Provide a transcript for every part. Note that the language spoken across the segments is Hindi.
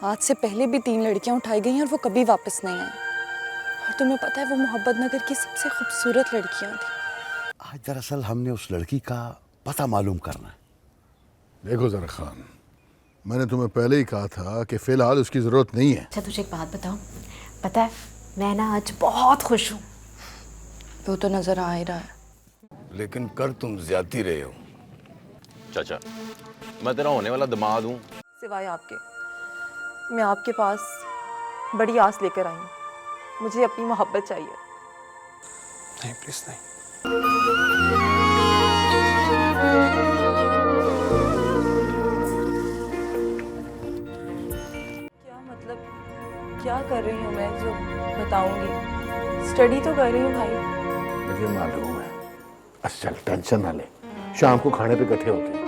आज से पहले भी 3 लड़कियां उठाई गई हैं और वो कभी वापस नहीं आई। और तुम्हें पता है वो मोहब्बत नगर की सबसे खूबसूरत लड़कियां थी। आज दरअसल हमने उस लड़की का पता मालूम करना है। देखो जरा खान, मैंने तुम्हें पहले ही कहा था कि फिलहाल उसकी जरूरत नहीं है। अच्छा तुझे एक बात बताऊं, पता है मैं ना आज बहुत खुश हूँ। वो तो नजर आ ही रहा है। लेकिन कर तुम ज्यादती रहे हो। चाचा, मैं तेरा होने वाला दामाद हूँ। सिवाय आपके, मैं आपके पास बड़ी आस लेकर आई हूँ। मुझे अपनी मोहब्बत चाहिए। नहीं प्लीज नहीं। क्या मतलब, क्या कर रही हूँ मैं जो बताऊंगी? स्टडी तो कर रही हूँ भाई। मुझे मालूम है। अच्छा चल, टेंशन ना ले, शाम को खाने पे इकट्ठे होते हैं।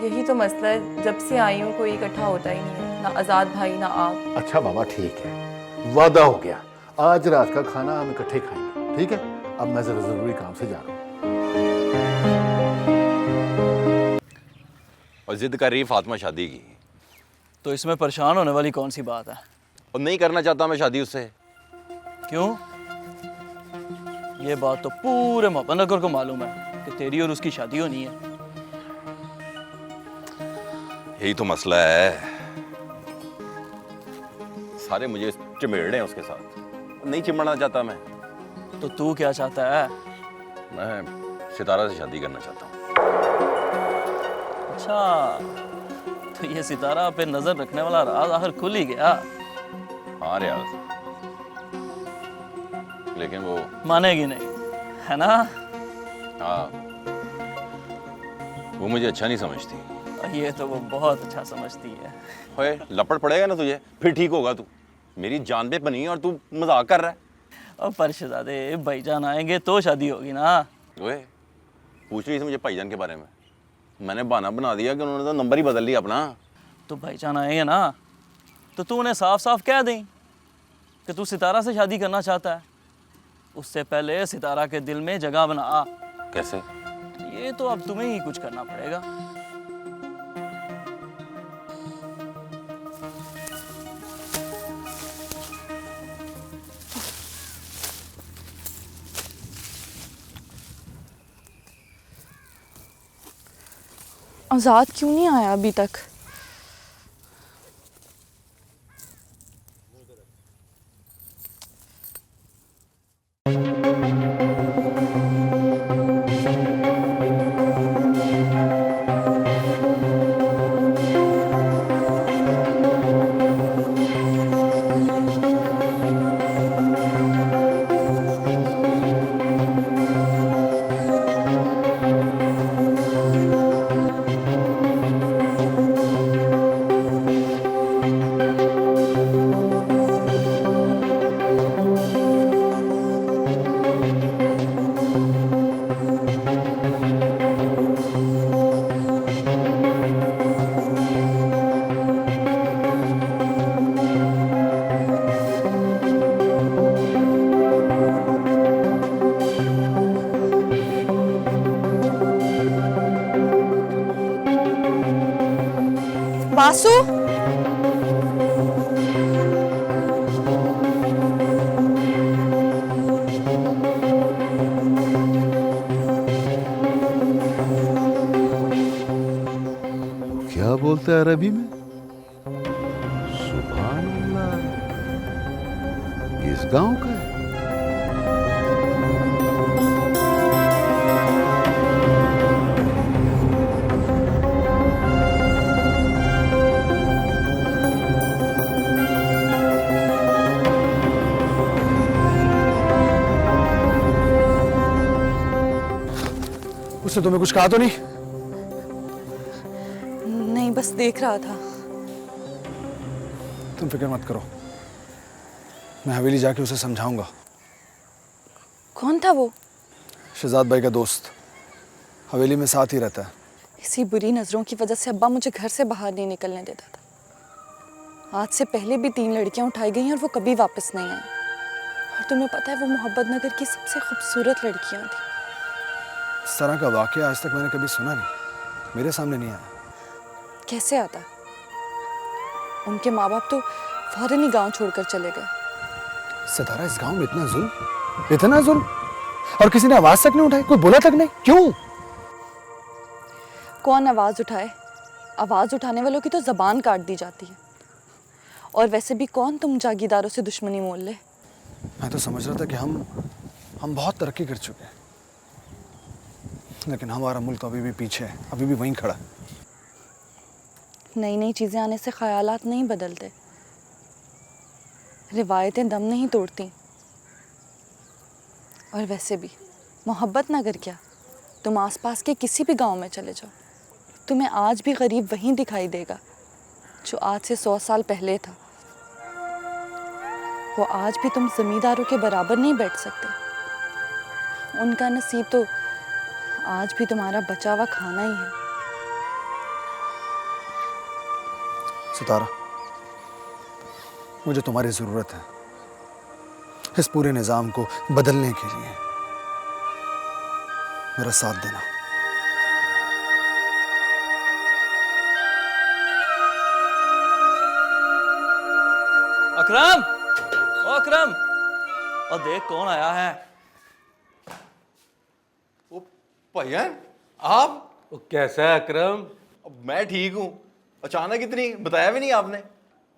यही तो मसला है, जब से आई हूँ कोई इकट्ठा होता ही नहीं है, ना आज़ाद भाई ना आप। अच्छा बाबा ठीक है, वादा हो गया, आज रात का खाना हम इकट्ठे खाएंगे, ठीक है? अब मैं जरा जरूरी काम से जा रहा हूँ। और जिद कर रही है फातिमा शादी की। तो इसमें परेशान होने वाली कौन सी बात है? और नहीं करना चाहता मैं शादी उससे। क्यों? ये बात तो पूरे मोहब्बत नगर को मालूम है कि तेरी और उसकी शादी होनी है। यही तो मसला है, सारे मुझे चिमेड़ रहे हैं उसके साथ। नहीं चिमड़ना चाहता मैं। तो तू क्या चाहता है? मैं सितारा से शादी करना चाहता हूँ। अच्छा, तो ये सितारा पे नजर रखने वाला राज आखिर खुल ही गया। हाँ रियाज, लेकिन वो मानेगी नहीं, है ना? हाँ, वो मुझे अच्छा नहीं समझती। ये तो वो बहुत अच्छा समझती है। ओए लपड़ पड़ेगा ना तुझे, फिर ठीक होगा तू। मेरी जान पे बनी है और तू मजाक कर रहा है। और परशदादे भाईजान आएंगे तो शादी होगी ना। ओए पूछ रही थी मुझे भाईजान के बारे में। मैंने बहाना बना दिया कि उन्होंने तो नंबर ही बदल लिया अपना। तो भाईजान आएंगे ना, तो तू उन्हें साफ साफ कह दें कि तू सितारा से शादी करना चाहता है। उससे पहले सितारा के दिल में जगह बना। कैसे? ये तो अब तुम्हें ही कुछ करना पड़ेगा। आज़ाद क्यों नहीं आया अभी तक? वासु, क्या बोलते हैं अरबी में? सुभान अल्लाह, इस गांव का है। उसने तुम्हें कुछ कहा तो नहीं? नहीं, बस देख रहा था। तुम फिक्र मत करो, मैं हवेली जाके उसे समझाऊंगा। कौन था वो? शहजाद भाई का दोस्त, हवेली में साथ ही रहता है। इसी बुरी नजरों की वजह से अब्बा मुझे घर से बाहर नहीं निकलने देता था। आज से पहले भी 3 लड़कियां उठाई गई हैं और वो कभी वापस नहीं आई। और तुम्हें पता है वो मोहब्बत नगर की सबसे खूबसूरत लड़कियां थी। इस तरह का वाकया आज तक मैंने कभी सुना नहीं, मेरे सामने नहीं आया। कैसे आता? उनके माँ बाप तो फौरन ही गांव छोड़कर चले गए। सितारा, इस गांव में इतना जुल्म और किसी ने आवाज तक नहीं उठाई, कोई बोला तक नहीं, क्यों? कौन आवाज उठाए? आवाज उठाने वालों की तो जबान काट दी जाती है। और वैसे भी कौन तुम जागीरदारों से दुश्मनी मोल ले। मैं तो समझ रहा था कि हम बहुत तरक्की कर चुके हैं, लेकिन हमारा मुल्क अभी भी पीछे है, अभी भी वहीं खड़ा है। नई नई चीज़ें आने से ख्यालात नहीं बदलते, रिवायतें दम नहीं तोड़ती। और वैसे भी मोहब्बत नगर क्या, तुम आसपास के किसी भी गांव में चले जाओ, तुम्हें आज भी गरीब वहीं दिखाई देगा जो आज से 100 साल पहले था। वो आज भी तुम जमींदारों के बराबर नहीं बैठ सकते। उनका नसीब तो आज भी तुम्हारा बचा हुआ खाना ही है। सितारा, मुझे तुम्हारी ज़रूरत है इस पूरे निज़ाम को बदलने के लिए। मेरा साथ देना। अकरम, ओ अकरम, और देख कौन आया है। ओ भाईजान, आप? वो कैसा है अकरम? मैं ठीक हूँ। अचानक इतनी बताया भी नहीं आपने।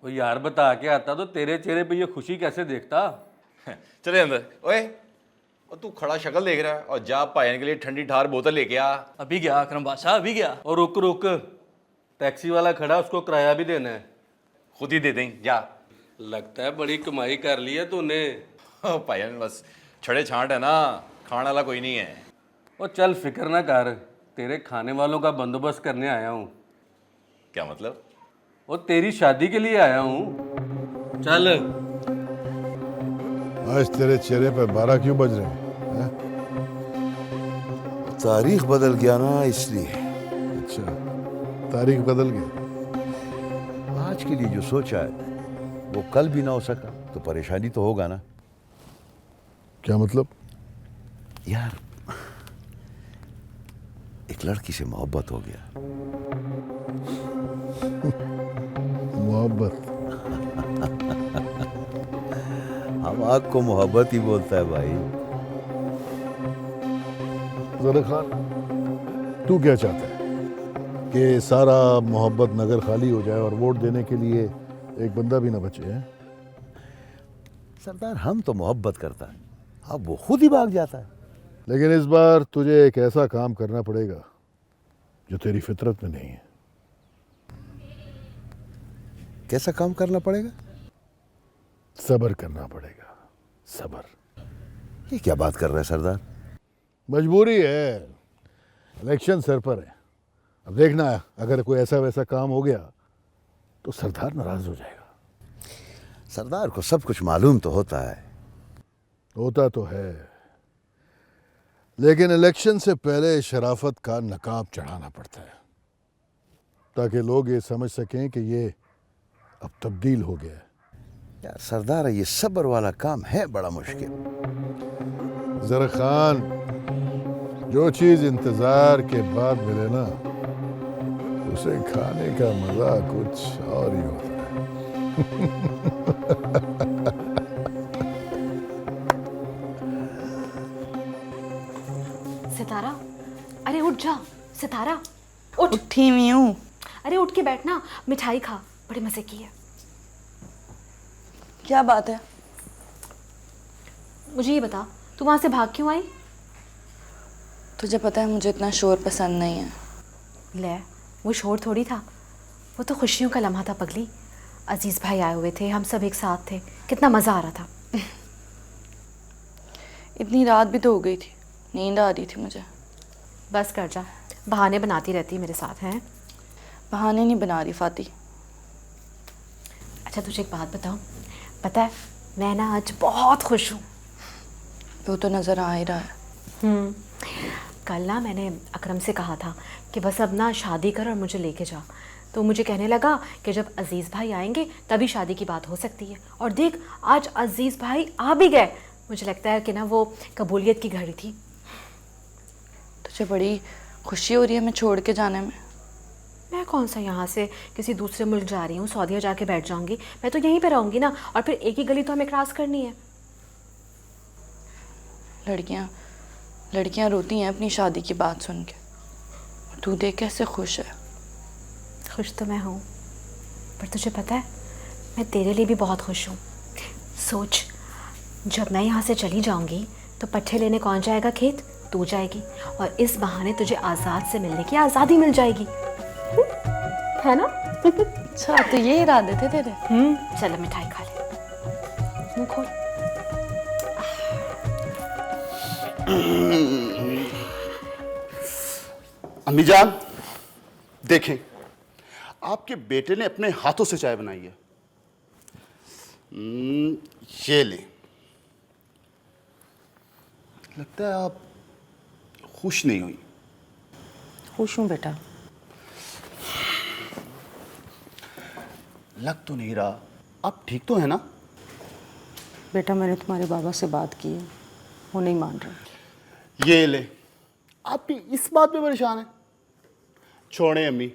वो यार बता के आता तो तेरे चेहरे पे ये खुशी कैसे देखता। चले अंदर। ओए, और तू खड़ा शक्ल देख रहा है, और जा भाईजान के लिए ठंडी ठार बोतल लेके आ। अभी गया अकरम बादशाह, अभी गया। और रुक रुक, टैक्सी वाला खड़ा, उसको किराया भी देना है। खुद ही दे दें, जा। लगता है बड़ी कमाई कर ली है तूने। भाईजान बस छड़े छांट है ना, खाने वाला कोई नहीं है। और चल फिक्र ना कर, तेरे खाने वालों का बंदोबस्त करने आया हूँ। क्या मतलब? वो तेरी शादी के लिए आया हूँ। चल। आज तेरे चेहरे पे 12 क्यों बज रहे हैं? तारीख बदल गया ना, इसलिए। अच्छा, तारीख बदल गई। आज के लिए जो सोचा है वो कल भी ना हो सका तो परेशानी तो होगा ना। क्या मतलब? यार, एक लड़की से मोहब्बत हो गया। मोहब्बत? हम आग को मोहब्बत ही बोलता है भाई। ज़रा खान, तू क्या चाहता है कि सारा मोहब्बत नगर खाली हो जाए और वोट देने के लिए एक बंदा भी ना बचे? हैं सरदार, हम तो मोहब्बत करता है, अब वो खुद ही भाग जाता है। लेकिन इस बार तुझे एक ऐसा काम करना पड़ेगा जो तेरी फितरत में नहीं है। कैसा काम करना पड़ेगा? सब्र करना पड़ेगा, सब्र। ये क्या बात कर रहा है सरदार? मजबूरी है, इलेक्शन सर पर है। अब देखना, अगर कोई ऐसा वैसा काम हो गया तो सरदार नाराज हो जाएगा। सरदार को सब कुछ मालूम तो होता है। होता तो है, लेकिन इलेक्शन से पहले शराफत का नकाब चढ़ाना पड़ता है ताकि लोग ये समझ सकें कि ये अब तब्दील हो गया है। यार सरदार, ये सब्र वाला काम है बड़ा मुश्किल। जरा खान, जो चीज इंतजार के बाद मिले ना, उसे खाने का मजा कुछ और ही होता है। सितारा, अरे उठ जा। सितारा उठ। उठी हुई हूँ। अरे उठ के बैठना, मिठाई खा, बड़े मजे की है। क्या बात है? मुझे ये बता, तू वहां से भाग क्यों आई? तुझे पता है मुझे इतना शोर पसंद नहीं है। ले, वो शोर थोड़ी था, वो तो खुशियों का लम्हा था पगली। अजीज भाई आए हुए थे, हम सब एक साथ थे, कितना मज़ा आ रहा था। इतनी रात भी तो हो गई थी, नींद आ रही थी मुझे। बस कर जा, बहाने बनाती रहती मेरे साथ हैं। बहाने नहीं बना रही फाती। अच्छा तुझे एक बात बताऊं, पता है मैं ना आज बहुत खुश हूँ। वो तो नज़र आ ही रहा है। कल ना मैंने अकरम से कहा था कि बस अब ना शादी कर और मुझे लेके जा। तो मुझे कहने लगा कि जब अजीज़ भाई आएंगे तभी शादी की बात हो सकती है। और देख, आज अजीज़ भाई आ भी गए। मुझे लगता है कि ना वो कबूलियत की घड़ी थी। तुझे बड़ी खुशी हो रही है मैं छोड़ के जाने में? मैं कौन सा यहाँ से किसी दूसरे मुल्क जा रही हूँ, सऊदीया जाके बैठ जाऊँगी। मैं तो यहीं पे रहूँगी ना, और फिर एक ही गली तो हमें क्रॉस करनी है। लड़कियां रोती हैं अपनी शादी की बात सुन के। तू देख कैसे खुश है। खुश तो मैं हूँ, पर तुझे पता है मैं तेरे लिए भी बहुत खुश हूँ। सोच, जब मैं यहाँ से चली जाऊँगी तो पट्ठे लेने कौन जाएगा खेत? तू जाएगी, और इस बहाने तुझे आज़ाद से मिलने की आज़ादी मिल जाएगी, है ना? अच्छा, तो ये इरादे थे तेरे? चलो मिठाई खा ले, मुँह खोल। अम्मी जान, देखें, आपके बेटे ने अपने हाथों से चाय बनाई है। ये ले। लगता है आप खुश नहीं हुई। खुश हूँ बेटा। लग तो नहीं रहा। आप ठीक तो है ना? बेटा, मैंने तुम्हारे बाबा से बात की है, वो नहीं मान रहे। ये ले। आप भी इस बात पे परेशान हैं? छोड़ें अम्मी।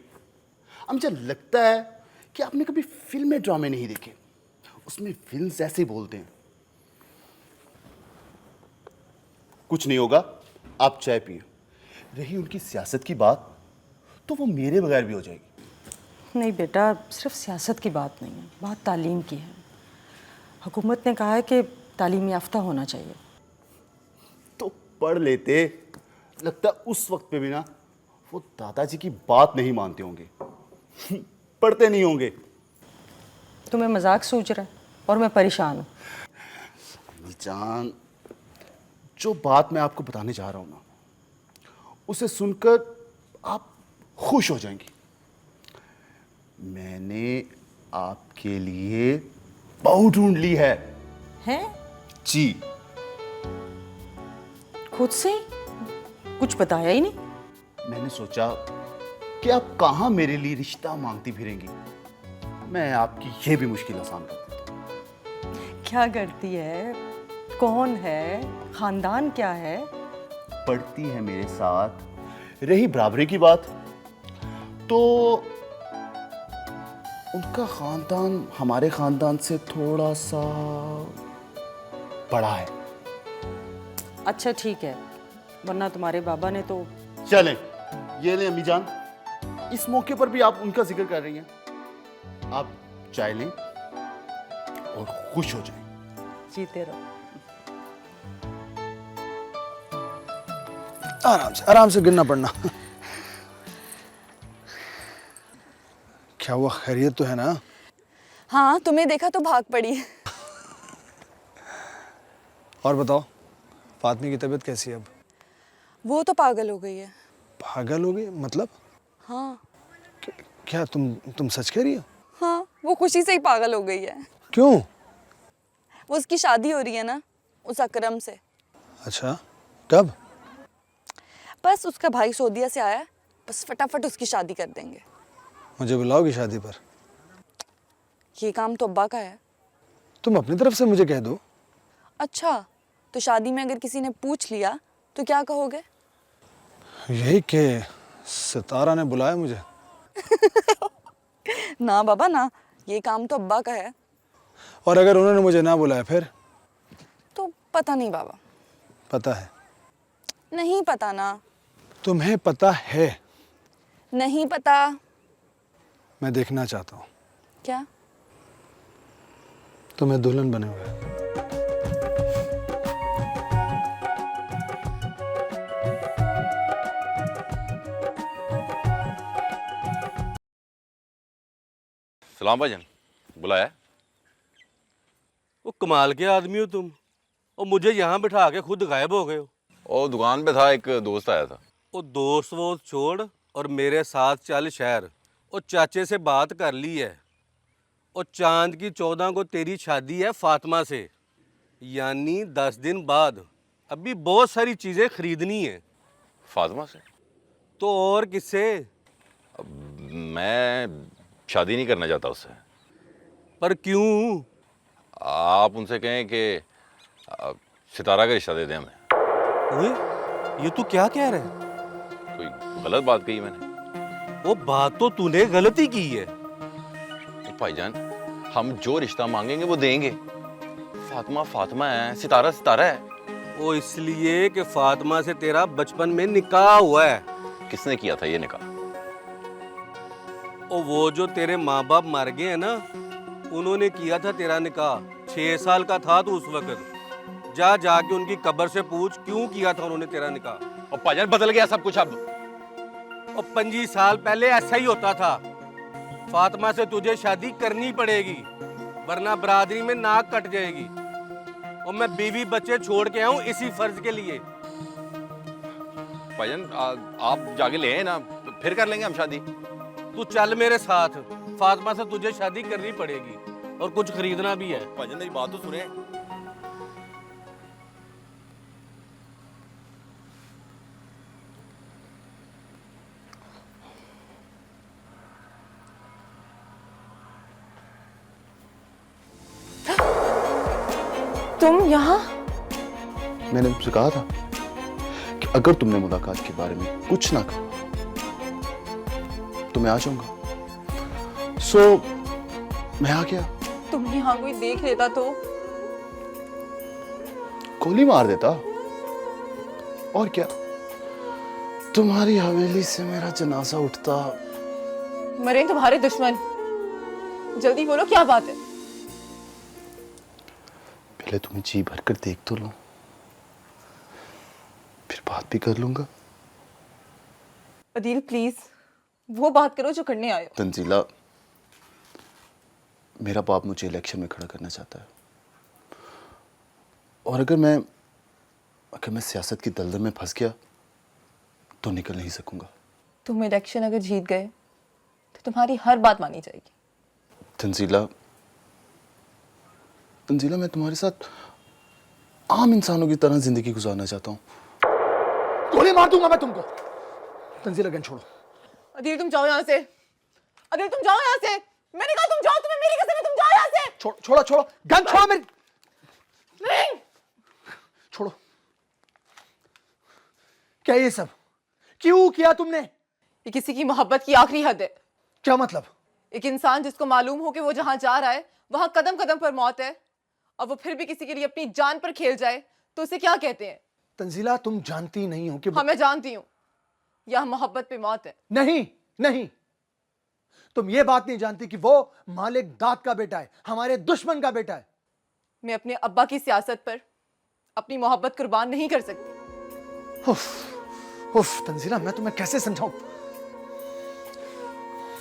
मुझे लगता है कि आपने कभी फिल्म में ड्रामे नहीं देखे। उसमें विल्स ऐसे ही बोलते हैं। कुछ नहीं होगा, आप चाय पिए। रही उनकी सियासत की बात, तो वो मेरे बगैर भी हो जाएगी। नहीं बेटा, सिर्फ सियासत की बात नहीं है, बात तालीम की है। हुकूमत ने कहा है कि तालीम याफ्ता होना चाहिए। तो पढ़ लेते। लगता है उस वक्त पे भी ना वो दादाजी की बात नहीं मानते होंगे। पढ़ते नहीं होंगे। तुम्हें मजाक सूझ रहा है और मैं परेशान हूँ। अम्मी जान, जो बात मैं आपको बताने जा रहा हूँ ना, उसे सुनकर आप खुश हो जाएंगी। मैंने आपके लिए बहू ढूंढ ली है। हैं? जी। खुद से ही? कुछ बताया ही नहीं। मैंने सोचा कि आप कहाँ मेरे लिए रिश्ता मांगती फिरेंगी, मैं आपकी ये भी मुश्किल आसान कर देता हूँ। क्या करती है? कौन है? खानदान क्या है? पढ़ती है मेरे साथ। रही बराबरी की बात, तो उनका खानदान हमारे खानदान से थोड़ा सा बड़ा है। अच्छा ठीक है, वरना तुम्हारे बाबा ने तो। चलें, ये लें अम्मी जान। इस मौके पर भी आप उनका जिक्र कर रही हैं। आप चाय लें और खुश हो जाएं। जीते रहो। आराम से गिरना पड़ना। क्या हुआ, खैरियत तो है ना? हाँ, तुम्हें देखा तो भाग पड़ी। और बताओ, फातमी की तबीयत कैसी है अब? वो तो पागल हो गई है। पागल हो गई मतलब? हाँ। क्या तुम सच कह रही हो? हाँ, वो खुशी से ही पागल हो गई है। क्यों? वो उसकी शादी हो रही है ना, उस अकरम से। अच्छा, कब? बस उसका भाई सऊदीया से आया है, बस फटाफट उसकी शादी कर देंगे। मुझे बुलाओगी शादी पर? ये काम तो अब्बा का है। तुम अपनी तरफ से मुझे कह दो। अच्छा, तो शादी में अगर किसी ने पूछ लिया तो क्या कहोगे? यही कि सितारा ने बुलाया मुझे। ना बाबा ना, ये काम तो अब्बा का है। और अगर उन्होंने मुझे ना बुलाया फिर? तो पता नहीं बाबा। पता है? नहीं पता ना। तुम्हें पता है? नहीं पता। मैं देखना चाहता हूँ। क्या? तुम्हें दुल्हन बने हुए। सलाम भाईजान, बुलाया? वो कमाल के आदमी हो तुम, और मुझे यहाँ बिठा के खुद गायब हो गए हो। और दुकान पे था, एक दोस्त आया था। वो दोस्त वो छोड़ और मेरे साथ चल शहर। और चाचे से बात कर ली है, और चांद की 14 को तेरी शादी है फातिमा से, यानी 10 दिन बाद। अभी बहुत सारी चीज़ें खरीदनी है। फातिमा से? तो और किससे? मैं शादी नहीं करना चाहता उससे। पर क्यों? आप उनसे कहें कि सितारा का रिश्ता दे दें हमें। ओए, ये तू क्या कह रहा है? कोई गलत बात कही मैंने? वो बात तो तूने गलती की है। भाईजान, हम जो रिश्ता मांगेंगे वो देंगे। फातिमा फातिमा है, सितारा सितारा है। वो इसलिए कि फातिमा से तेरा बचपन में निकाह हुआ है। किसने किया था ये निकाह? वो जो तेरे माँ बाप मर गए हैं ना, उन्होंने किया था तेरा निकाह। 6 साल का था तू उस वक्त। जा जाके उनकी कब्र से पूछ क्यों किया था उन्होंने तेरा निकाह। और भाईजान बदल गया सब कुछ अब। और 25 साल पहले ऐसा ही होता था। फातिमा से तुझे शादी करनी पड़ेगी, वरना बरादरी में नाक कट जाएगी। और मैं बीवी बच्चे छोड़ के आऊं इसी फर्ज के लिए। भाईजान आप जाके ले आए ना, फिर कर लेंगे हम शादी। तू चल मेरे साथ, फातिमा से तुझे शादी करनी पड़ेगी और कुछ खरीदना भी है। भाईजान मेरी बात तो सुने। तुम यहाँ? मैंने तुमसे कहा था कि अगर तुमने मुलाकात के बारे में कुछ ना कहा तो मैं आ जाऊंगा। मैं आ गया। तुम यहाँ कोई देख लेता तो? गोली मार देता। और क्या, तुम्हारी हवेली से मेरा जनाजा उठता। मरे तुम्हारे दुश्मन। जल्दी बोलो क्या बात है? पहले तुम्हें जी भर कर देख तो लूं, फिर बात भी कर लूंगा। अदील प्लीज वो बात करो जो करने आए हो। तंजीला, मेरा बाप मुझे इलेक्शन में खड़ा करना चाहता है, और अगर मैं सियासत की दलदल में फंस गया तो निकल नहीं सकूंगा। तुम इलेक्शन अगर जीत गए तो तुम्हारी हर बात मानी जाएगी। तंजीला, मैं तुम्हारे साथ आम इंसानों की तरह जिंदगी गुजारना चाहता हूँ। गोली मार दूंगा मैं तुमको। तंजीला, गन छोड़ो। अदील तुम जाओ यहाँ से। अदील तुम जाओ यहाँ से। मैंने कहा तुम जाओ, तुम्हें मेरी कसम है, तुम जाओ यहाँ से। छोड़ो, गन छोड़ो मेरी। नहीं। छोड़ो। क्या ये सब क्यों किया तुमने? ये किसी की मोहब्बत की आखिरी हद है। क्या मतलब? एक इंसान जिसको मालूम हो कि वो जहां जा रहा है वहां कदम कदम पर मौत है, और वो फिर भी किसी के लिए अपनी जान पर खेल जाए तो उसे क्या कहते हैं? तंजीला, तुम जानती नहीं हो कि हाँ मैं जानती हूँ, यह मोहब्बत पे मौत है। नहीं, तुम ये बात नहीं जानती कि वो मालिक दाद का बेटा है, हमारे दुश्मन का बेटा है। मैं अपने अब्बा की सियासत पर अपनी मोहब्बत कुर्बान नहीं कर सकती। उफ तंजीला, मैं तुम्हें कैसे समझाऊं?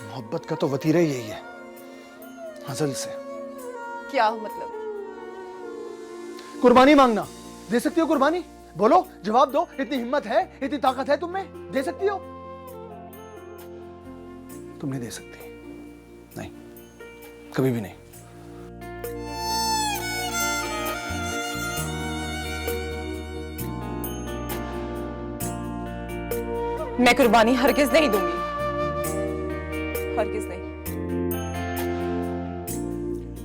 मोहब्बत का तो वतीरा ही यही है, अज़ल से। क्या मतलब? कुर्बानी मांगना। दे सकती हो कुर्बानी? बोलो, जवाब दो। इतनी हिम्मत है, इतनी ताकत है तुम में? दे सकती हो? तुम नहीं दे सकती। नहीं, कभी भी नहीं। मैं कुर्बानी हरगिज नहीं दूंगी, हरगिज नहीं।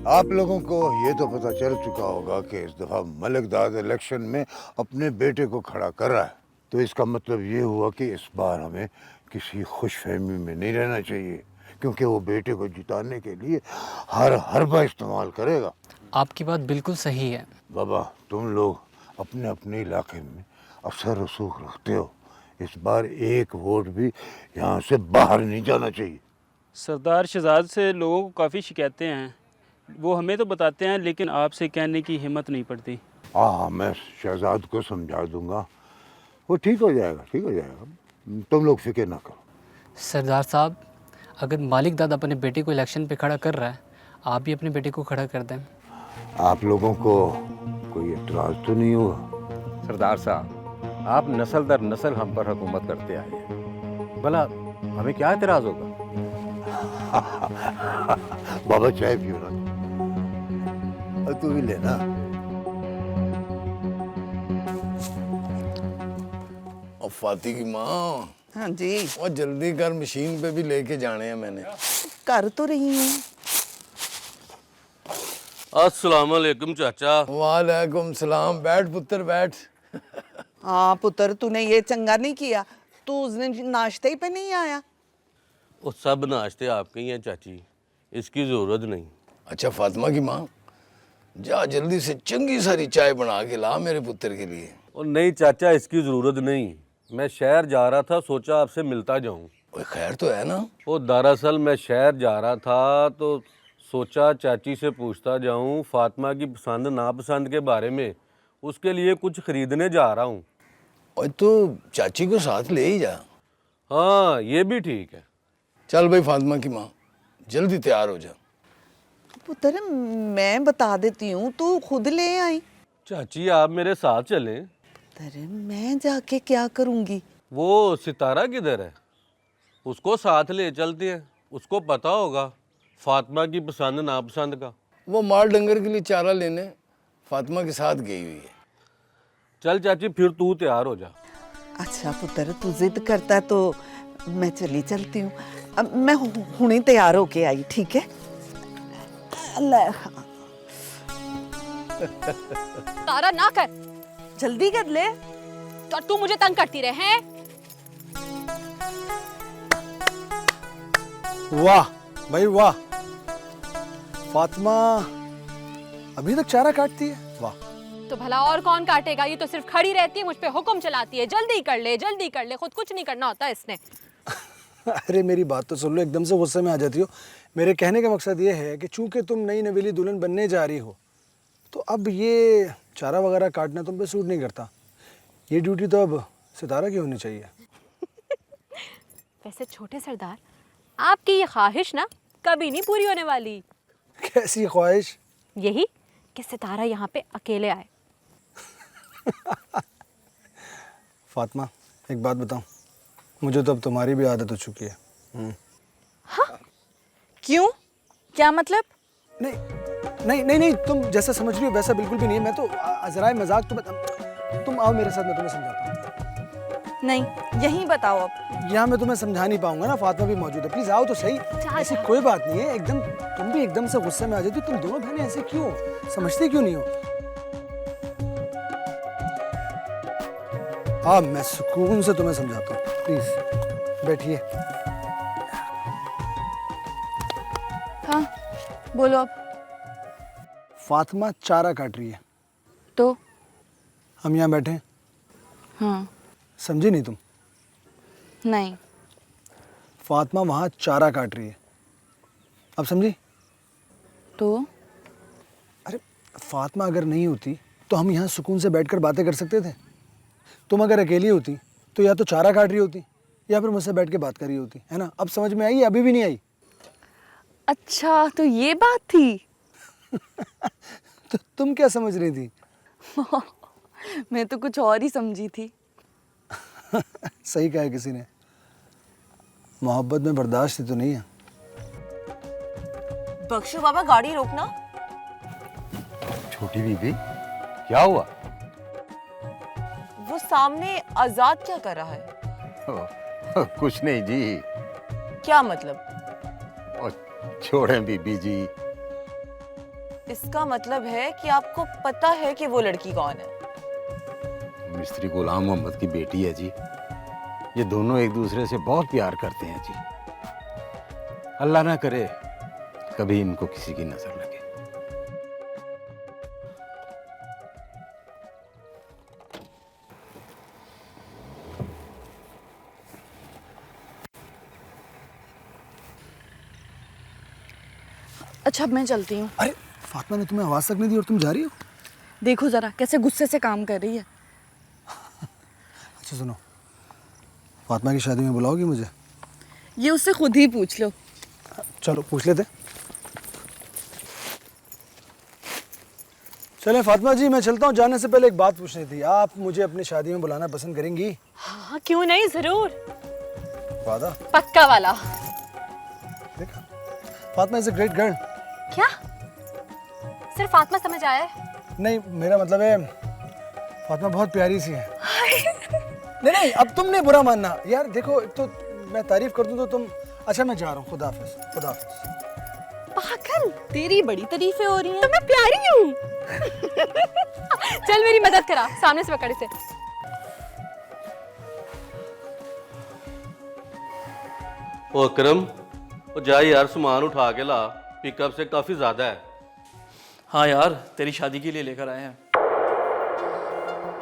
आप लोगों को ये तो पता चल चुका होगा कि इस दफा मलिक दाद इलेक्शन में अपने बेटे को खड़ा कर रहा है, तो इसका मतलब ये हुआ कि इस बार हमें किसी खुशफहमी में नहीं रहना चाहिए, क्योंकि वो बेटे को जिताने के लिए हर हरबा इस्तेमाल करेगा। आपकी बात बिल्कुल सही है बाबा, तुम लोग अपने अपने इलाके में असर रसूख रखते हो, इस बार एक वोट भी यहाँ से बाहर नहीं जाना चाहिए। सरदार शहजाद से लोगों को काफ़ी शिकायतें हैं, वो हमें तो बताते हैं लेकिन आपसे कहने की हिम्मत नहीं पड़ती। हाँ, मैं शहजाद को समझा दूंगा, वो ठीक हो जाएगा, ठीक हो जाएगा, तुम लोग फिक्र ना करो। सरदार साहब, अगर मालिक दादा अपने बेटे को इलेक्शन पे खड़ा कर रहा है, आप भी अपने बेटे को खड़ा कर दें। आप लोगों को कोई एतराज़ तो नहीं हुआ? सरदार साहब, आप नस्ल दर नस्ल हम पर हुकूमत करते आए हैं, भला हमें क्या एतराज़ होगा? बाबा चाय पियो ना, और तू भी लेना। और फाती की माँ। हाँ जी। और जल्दी कर, मशीन पे भी लेके जाने हैं मैंने। कर तो रही हूँ। अस्सलाम वालेकुम चाचा। वालेकुम सलाम। बैठ पुत्र बैठ। हाँ पुत्र, तूने ये चंगा नहीं किया, तू उस दिन नाश्ते ही पे नहीं आया। वो सब नाश्ते आपके ही हैं चाची, इसकी ज़रूरत नहीं। अच्छा फातिमा की माँ, जा जल्दी से चंगी सारी चाय बना के ला मेरे पुत्र के लिए। और नहीं चाचा, इसकी ज़रूरत नहीं, मैं शहर जा रहा था, सोचा आपसे मिलता जाऊं। कोई खैर तो है ना? वो दरअसल मैं शहर जा रहा था तो सोचा चाची से पूछता जाऊं फातिमा की पसंद नापसंद के बारे में, उसके लिए कुछ खरीदने जा रहा हूं। और तो चाची को साथ ले ही जा। हाँ ये भी ठीक है। चल भाई फातिमा की माँ, जल्दी तैयार हो जा। पुत्र मैं बता देती हूँ, तू खुद ले आई। चाची आप मेरे साथ चलें। पुत्र मैं जाके क्या करूँगी? वो सितारा किधर है? उसको साथ ले चलते हैं, उसको पता होगा फातिमा की पसंद नापसंद का। वो माल डंगर के लिए चारा लेने फातिमा के साथ गई हुई है। चल चाची फिर तू तैयार हो जा। अच्छा पुत्र तू जिद करता है तो मैं चली चलती हूँ। अब मैं हुणे तैयार होके आई, ठीक है? तारा ना कर, जल्दी कर ले। तो तू मुझे तंग करती रहे हैं। वाह भाई वाह, फातिमा अभी तक चारा काटती है, वाह। तो भला और कौन काटेगा? ये तो सिर्फ खड़ी रहती है, मुझ पे हुक्म चलाती है, जल्दी कर ले जल्दी कर ले, खुद कुछ नहीं करना होता इसने। अरे मेरी बात तो सुन लो, एकदम से गुस्से में आ जाती हो। मेरे कहने का मकसद ये है कि चूंकि तुम नई नवेली दुल्हन बनने जा रही हो, तो अब ये चारा वगैरह काटना तुम पे सूट नहीं करता। ये ड्यूटी तो अब सितारा की होनी चाहिए। वैसे छोटे सरदार, आपकी ये ख्वाहिश ना कभी नहीं पूरी होने वाली। कैसी ख्वाहिश? यही कि सितारा यहाँ पे अकेले आए। फातिमा एक बात बताऊं, मुझे तो अब तुम्हारी भी आदत हो चुकी है। हाँ? क्यों? क्या मतलब? नहीं, तुम जैसा समझ रही हो वैसा बिल्कुल भी नहीं है। मैं तो जरा मजाक, तुम आओ मेरे साथ, मैं तुम्हें समझाता हूँ। नहीं, यहीं बताओ अब। यहाँ मैं तुम्हें समझा नहीं पाऊंगा ना, फातिमा भी मौजूद है, प्लीज आओ तो सही। ऐसी कोई बात नहीं है, एकदम तुम भी एकदम से गुस्से में आ जाती हो। तुम दोनों बहनें ऐसे क्यों, समझती क्यों नहीं हो? हाँ मैं सुकून से तुम्हें समझाता हूँ, प्लीज बैठिए। हाँ बोलो अब। फातिमा चारा काट रही है तो हम यहाँ बैठे हैं। हाँ। समझी नहीं तुम? नहीं। फातिमा वहाँ चारा काट रही है, अब समझी? तो अरे फातिमा अगर नहीं होती तो हम यहाँ सुकून से बैठकर बातें कर सकते थे। तुम अगर अकेली होती तो या तो चारा काट रही होती या फिर मुझसे बैठ के बात कर रही होती, है ना? अब समझ में आई? अभी भी नहीं आई? अच्छा तो ये बात थी। तो तुम क्या समझ रही थी? मैं तो कुछ और ही समझी थी। सही कहा किसी ने, मोहब्बत में बर्दाश्त ही तो नहीं है। बख्शो बाबा गाड़ी रोकना। छोटी बीबी क्या हुआ? वो सामने आजाद क्या कर रहा है? कुछ नहीं जी। क्या मतलब? छोड़ें बीबी जी। इसका मतलब है कि आपको पता है कि वो लड़की कौन है? मिस्त्री गुलाम मोहम्मद की बेटी है जी। ये दोनों एक दूसरे से बहुत प्यार करते हैं जी। अल्लाह ना करे कभी इनको किसी की नजर लगे। अच्छा अब मैं चलती हूँ। अरे फातिमा ने तुम्हें आवाज तक नहीं दी और तुम जा रही हो? देखो जरा कैसे गुस्से से काम कर रही है। अच्छा सुनो, फातिमा की शादी में बुलाओगी मुझे? ये उससे खुद ही पूछ लो। चलो पूछ लेते। चले फातिमा जी मैं चलता हूँ। जाने से पहले एक बात पूछनी थी, आप मुझे अपनी शादी में बुलाना पसंद करेंगी? हाँ क्यों नहीं, जरूर। वादा? पक्का वाला। देखा, Fatima is a great girl. क्या सिर्फ फातिमा समझ आया है? नहीं मेरा मतलब है फातिमा बहुत प्यारी सी है। नहीं अब तुम नहीं बुरा मानना यार। देखो तो मैं तारीफ कर दूं तो तुम। अच्छा मैं जा रहा हूँ, खुदा हाफिज। खुदा हाफिज। पागल, तेरी बड़ी तारीफें हो रही हैं। तो मैं प्यारी हूँ। चल मेरी मदद करा, सामने से पकड़ इसे। ओ अकरम, ओ जा यार सामान उठा के ला, पिकअप से काफ़ी ज़्यादा है। हाँ यार, तेरी शादी के लिए लेकर आए हैं।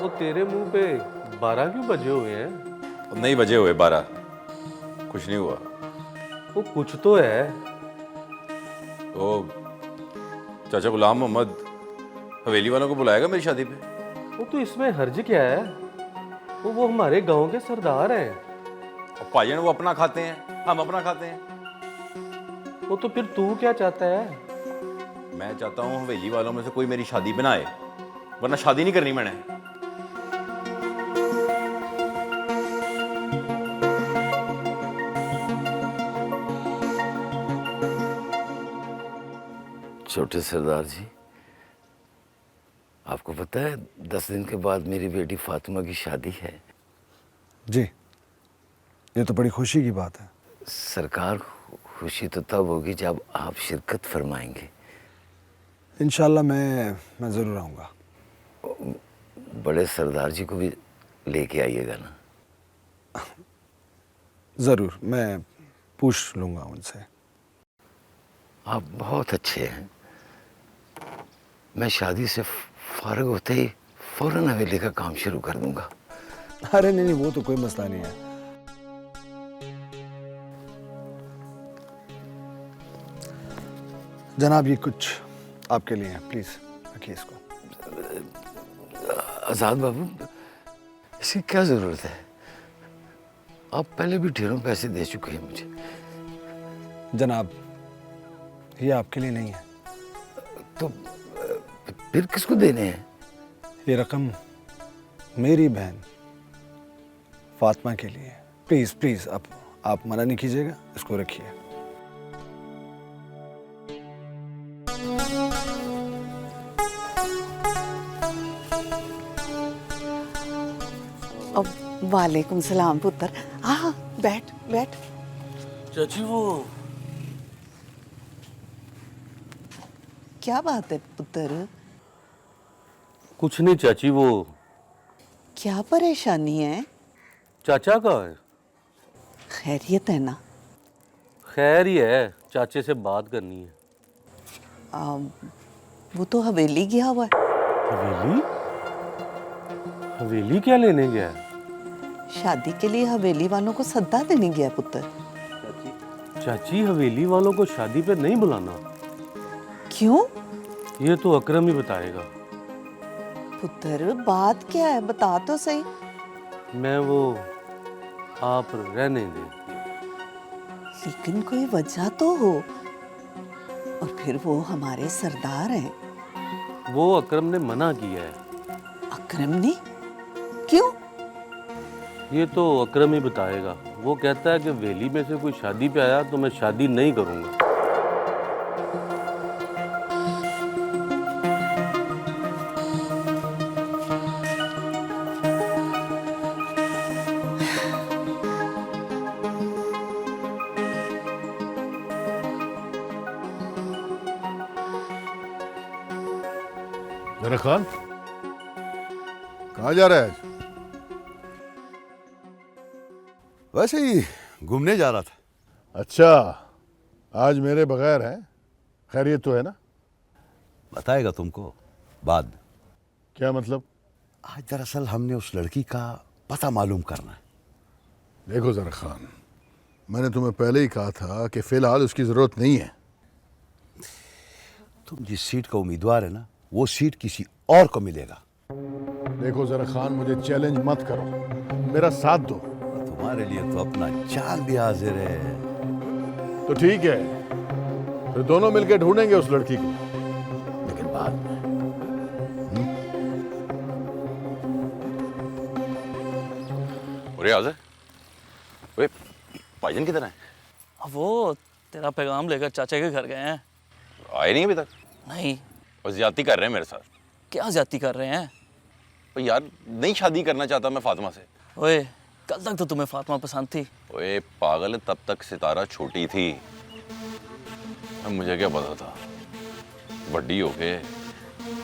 वो तेरे मुंह पे 12 क्यों बजे हुए हैं? नहीं बजे हुए 12, कुछ नहीं हुआ। वो कुछ तो है। तो चाचा गुलाम मोहम्मद हवेली वालों को बुलाएगा मेरी शादी पे? वो तो इसमें हर्ज क्या है? वो हमारे गांव के सरदार हैं। और भाईजान वो अपना खाते हैं, हम अपना खाते हैं। वो तो फिर तू क्या चाहता है? मैं चाहता हूँ हवेली वालों में से कोई मेरी शादी बनाए, वरना शादी नहीं करनी मैंने। छोटे सरदार जी, आपको पता है 10 दिन के बाद मेरी बेटी फातिमा की शादी है। जी, ये तो बड़ी खुशी की बात है। सरकार, खुशी तो तब होगी जब आप शिरकत फरमाएंगे। इंशाल्लाह मैं ज़रूर आऊँगा। बड़े सरदार जी को भी लेके आइएगा ना? ज़रूर, मैं पूछ लूँगा उनसे। आप बहुत अच्छे हैं। मैं शादी से फारिग होते ही फौरन हवेली का काम शुरू कर दूंगा। अरे नहीं, वो तो कोई मसला नहीं है। जनाब, ये कुछ आपके लिए है, प्लीज रखिए इसको। आजाद बाबू, इसकी क्या जरूरत है? आप पहले भी ढेरों पैसे दे चुके हैं मुझे। जनाब, ये आपके लिए नहीं है। तो फिर किसको देने हैं? ये रकम मेरी बहन फातिमा के लिए। प्लीज प्लीज, आप मना नहीं कीजिएगा, इसको रखिए। वालेकुम सलाम पुत्र। हाँ, बैठ बैठ। चाची, वो क्या बात है पुत्र? कुछ नहीं चाची, वो क्या परेशानी है? चाचा का है। खैरियत है ना? खैर ही है, चाचे से बात करनी है। वो तो हवेली गया हुआ है। हवेली? हवेली क्या लेने गया है? शादी के लिए हवेली वालों को सद्दा देने गया पुत्र। चाची, हवेली वालों को शादी पे नहीं बुलाना। क्यों? ये तो अकरम ही बताएगा। पुत्र, बात क्या है, बता तो सही। मैं वो आप रहने दे। लेकिन कोई वजह तो हो। और फिर वो हमारे सरदार हैं। वो अकरम ने मना किया है। अकरम ने? क्यों? ये तो अकरम ही बताएगा। वो कहता है कि वेली में से कोई शादी पे आया तो मैं शादी नहीं करूंगा। जरा खान, कहाँ जा रहा है? वैसे ही घूमने जा रहा था। अच्छा, आज मेरे बगैर है? खैरियत तो है ना? बताएगा तुमको बाद में। क्या मतलब? आज दरअसल हमने उस लड़की का पता मालूम करना है। देखो जरा खान, मैंने तुम्हें पहले ही कहा था कि फिलहाल उसकी जरूरत नहीं है। तुम जिस सीट का उम्मीदवार है ना, वो सीट किसी और को मिलेगा। देखो जरा खान, मुझे चैलेंज मत करो, मेरा साथ दो। तुम्हारे लिए तो अपना जान भी हाजिर है। तो ठीक है, फिर दोनों मिलकर ढूंढेंगे उस लड़की को, लेकिन बाद में। अरे आज़, वे भाईजान किधर है? वो तेरा पैगाम लेकर चाचा के घर गए हैं। आए नहीं अभी तक? नहीं। और ज्यादती कर रहे हैं मेरे साथ। क्या ज्यादती कर रहे हैं? तो यार, नहीं शादी करना चाहता मैं फातिमा से। ओए, कल तक तो तुम्हें फातिमा पसंद थी। ओए पागल, तब तक सितारा छोटी थी। अब मुझे क्या पता था बड़ी होके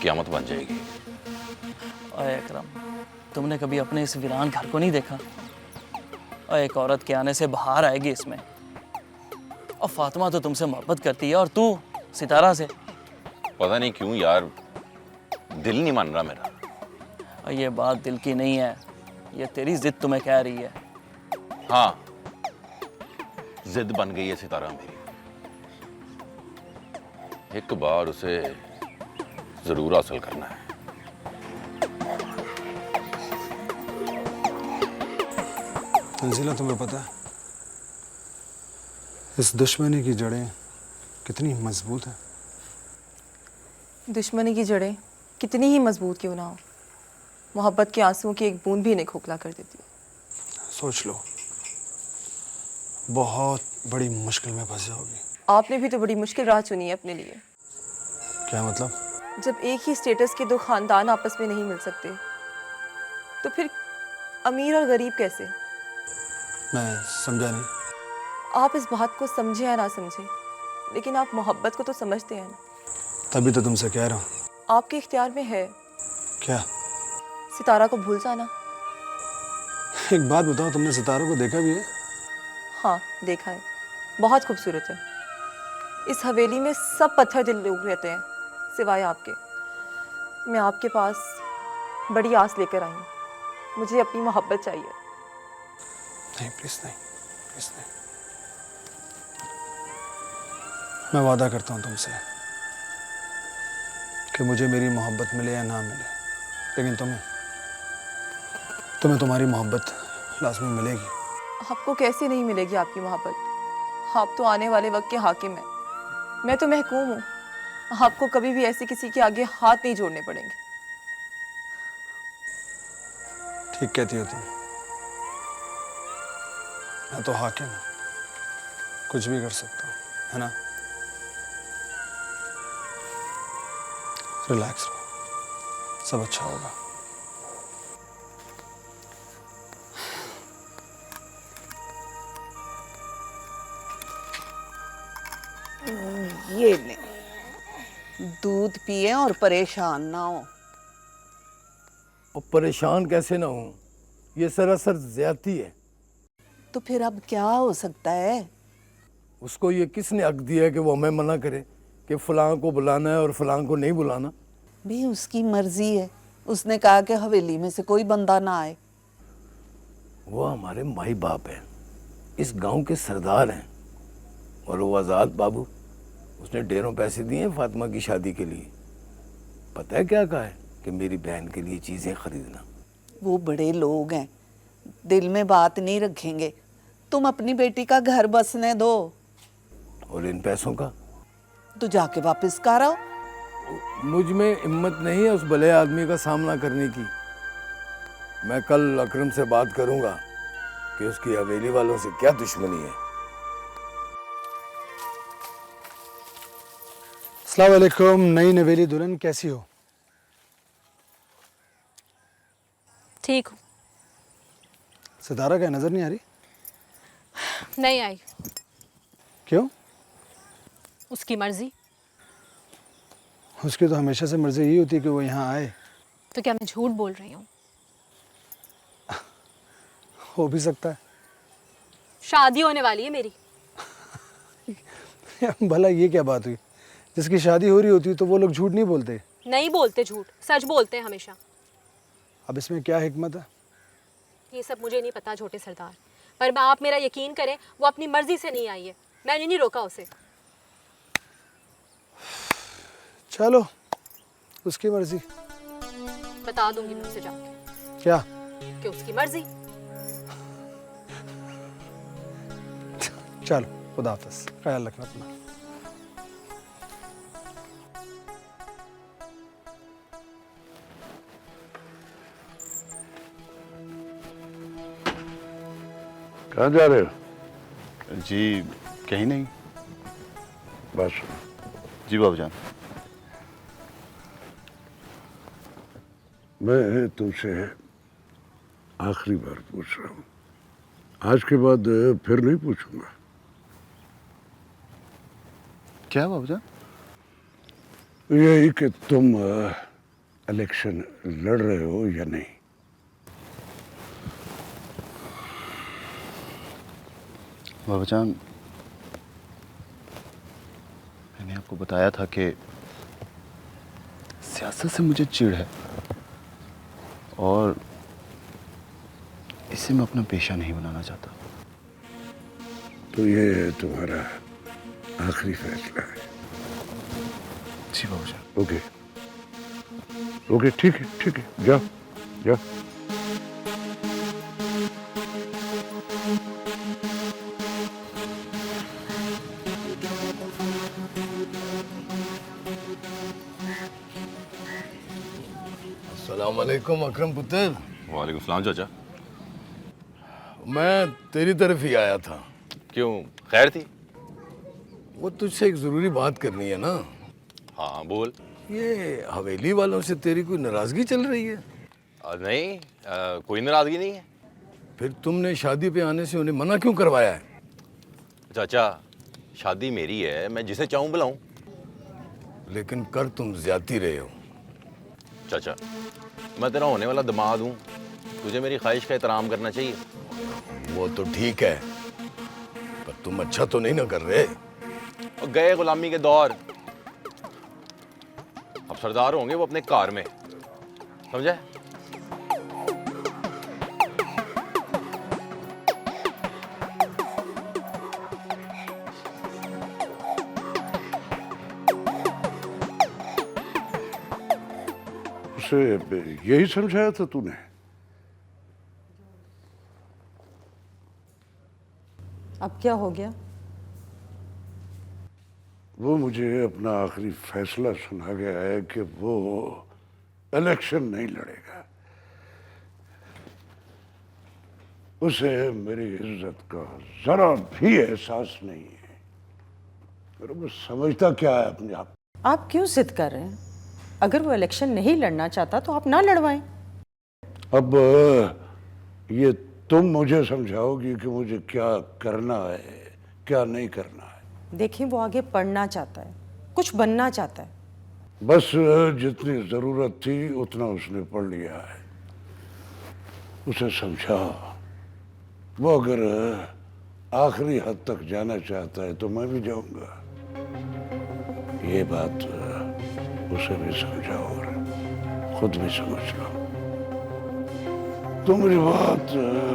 क़यामत बन जाएगी। ओए अकरम, तुमने कभी अपने इस वीरान घर को नहीं देखा? और एक औरत के आने से बाहर आएगी इसमें। और फातिमा तो तुमसे मोहब्बत करती है और तू सितारा से। पता नहीं क्यों यार, दिल नहीं मान रहा मेरा। और ये बात दिल की नहीं है, ये तेरी जिद तुम्हें कह रही है। हाँ, जिद बन गई है सितारा मेरी। एक बार उसे जरूर हासिल करना है। तंजीला, तुम्हें पता है इस दुश्मनी की जड़ें कितनी मजबूत हैं? दुश्मनी की जड़ें कितनी ही मजबूत क्यों ना हो, मोहब्बत के आंसुओं की एक बूंद भी इन्हें खोखला कर देती है। सोच लो, बहुत बड़ी मुश्किल में फंस जाओगी। आपने भी तो बड़ी मुश्किल राह चुनी है अपने लिए। क्या मतलब? जब एक ही स्टेटस के दो खानदान आपस में नहीं मिल सकते, तो फिर अमीर और गरीब कैसे? मैं समझा नहीं। आप इस बात को समझे या ना समझे, लेकिन आप मोहब्बत को तो समझते हैं ना। तभी तो तुमसे कह रहा हूँ। आपके इख्तियार में है क्या? सितारा को भूल जाना। एक बात बताओ, तुमने सितारों को देखा भी है? हाँ, देखा है, बहुत खूबसूरत है। इस हवेली में सब पत्थर दिल लोग रहते हैं सिवाय आपके। मैं आपके पास बड़ी आस लेकर आई हूँ, मुझे अपनी मोहब्बत चाहिए। नहीं, प्लीज नहीं, प्लीज नहीं। मैं वादा करता हूँ तुमसे कि मुझे मेरी मोहब्बत मिले या ना मिले, लेकिन तुम्हें तुम्हारी मोहब्बत लाजमी मिलेगी। आपको कैसे नहीं मिलेगी आपकी मोहब्बत? आप तो आने वाले वक्त के हाकिम हैं, मैं तो महकूम हूँ। आपको कभी भी ऐसे किसी के आगे हाथ नहीं जोड़ने पड़ेंगे। ठीक कहती हो तुम। मैं तो हाकिम हूँ, कुछ भी कर सकता हूँ, है ना? रिलैक्स रहो, सब अच्छा होगा। ये ले, दूध पिए और परेशान ना हो। और परेशान कैसे ना हूँ, ये सरासर ज्यादती है। तो फिर अब क्या हो सकता है? उसको ये किसने हक दिया है कि वो हमें मना करे कि फलां को बुलाना है और फलां को नहीं बुलाना? भी उसकी मर्जी है, उसने कहा कि हवेली में से कोई बंदा ना आए। वो हमारे माई बाप हैं, इस गांव के सरदार हैं। और वो आज़ाद बाबू, उसने ढेरों पैसे दिए हैं फातिमा की शादी के लिए। पता है क्या कहा है कि मेरी बहन के लिए चीज़ें खरीदना। वो बड़े लोग हैं, दिल में बात नहीं रखेंगे। तुम अपनी बेटी का घर बसने दो। और इन पैसों का तो जाके वापस कर आओ। मुझ में हिम्मत नहीं है उस भले आदमी का सामना करने की। मैं कल अकरम से बात करूंगा कि उसकी हवेली वालों से क्या दुश्मनी है। अस्सलाम वालेकुम। नई नवेली दुल्हन, कैसी हो? ठीक हूँ। सितारा क्या नजर नहीं आ रही? नहीं आई। क्यों? उसकी मर्जी। उसकी तो हमेशा से मर्जी यही होती है कि वो यहाँ आए। तो क्या मैं झूठ बोल रही हूँ? हो भी सकता है। शादी होने वाली है मेरी। भला ये क्या बात हुई? जिसकी शादी हो रही होती तो वो लोग झूठ नहीं बोलते। नहीं बोलते झूठ, सच बोलते हैं हमेशा। अब इसमें क्या हिकमत है? ये सब मुझे नहीं पता छोटे सरदार, पर आप मेरा यकीन करें, वो अपनी मर्जी से नहीं आई है। मैंने नहीं रोका उसे। चलो, उसकी मर्जी। बता दूंगी मैं उसे जाके। क्या? कि उसकी मर्जी। चलो, खुदा हाफिज़, ख्याल रखना अपना। कहाँ जा रहे हो? जी कहीं नहीं। बस जी बाबूजान। मैं तुमसे आखिरी बार पूछ रहा हूँ, आज के बाद फिर नहीं पूछूंगा। क्या बाबूजान? यही कि तुम इलेक्शन लड़ रहे हो या नहीं। बाबूजान, मैंने आपको बताया था कि सियासत से मुझे चिढ़ है और इसे मैं अपना पेशा नहीं बनाना चाहता। तो ये तुम्हारा आखिरी फैसला है? जी बाबूजान। ओके ओके, ठीक है, जाओ जाओ। अस्सलाम वालेकुम अकरम पुत्र। वालेकुम सलाम चाचा। मैं तेरी तरफ ही आया था। क्यों, खैर थी? वो तुझसे एक ज़रूरी बात करनी है ना। हाँ बोल। ये हवेली वालों से तेरी कोई नाराज़गी चल रही है? नहीं, कोई नाराज़गी नहीं है। फिर तुमने शादी पे आने से उन्हें मना क्यों करवाया है? चाचा, शादी मेरी है, मैं जिसे चाहूँ बुलाऊँ। लेकिन कर तुम ज्यादती रहे हो। चाचा, मैं तेरा होने वाला दामाद हूँ, तुझे मेरी ख्वाहिश का एहतराम करना चाहिए। वो तो ठीक है, पर तुम अच्छा तो नहीं ना कर रहे। और गए गुलामी के दौर, अब सरदार होंगे वो अपने कार में, समझे? उसे यही समझाया था तूने? अब क्या हो गया? वो मुझे अपना आखिरी फैसला सुना गया है कि वो इलेक्शन नहीं लड़ेगा। उसे मेरी इज्जत का जरा भी एहसास नहीं है, और वो समझता क्या है अपने आप। आप क्यों जिद कर रहे हैं? अगर वो इलेक्शन नहीं लड़ना चाहता तो आप ना लड़वाएं। अब ये तुम मुझे समझाओगी कि मुझे क्या करना है, क्या नहीं करना है। देखिए, वो आगे पढ़ना चाहता है, कुछ बनना चाहता है। बस जितनी जरूरत थी उतना उसने पढ़ लिया है। उसे समझा, वो अगर आखिरी हद तक जाना चाहता है तो मैं भी जाऊंगा। ये बात उसे भी समझाओ और खुद भी समझ लो। तुम मेरी बात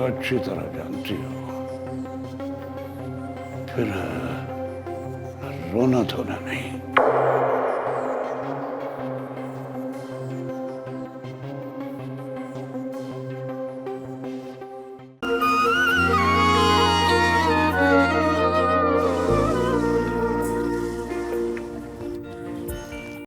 अच्छी तरह जानती हो। फिर रोना धोना नहीं,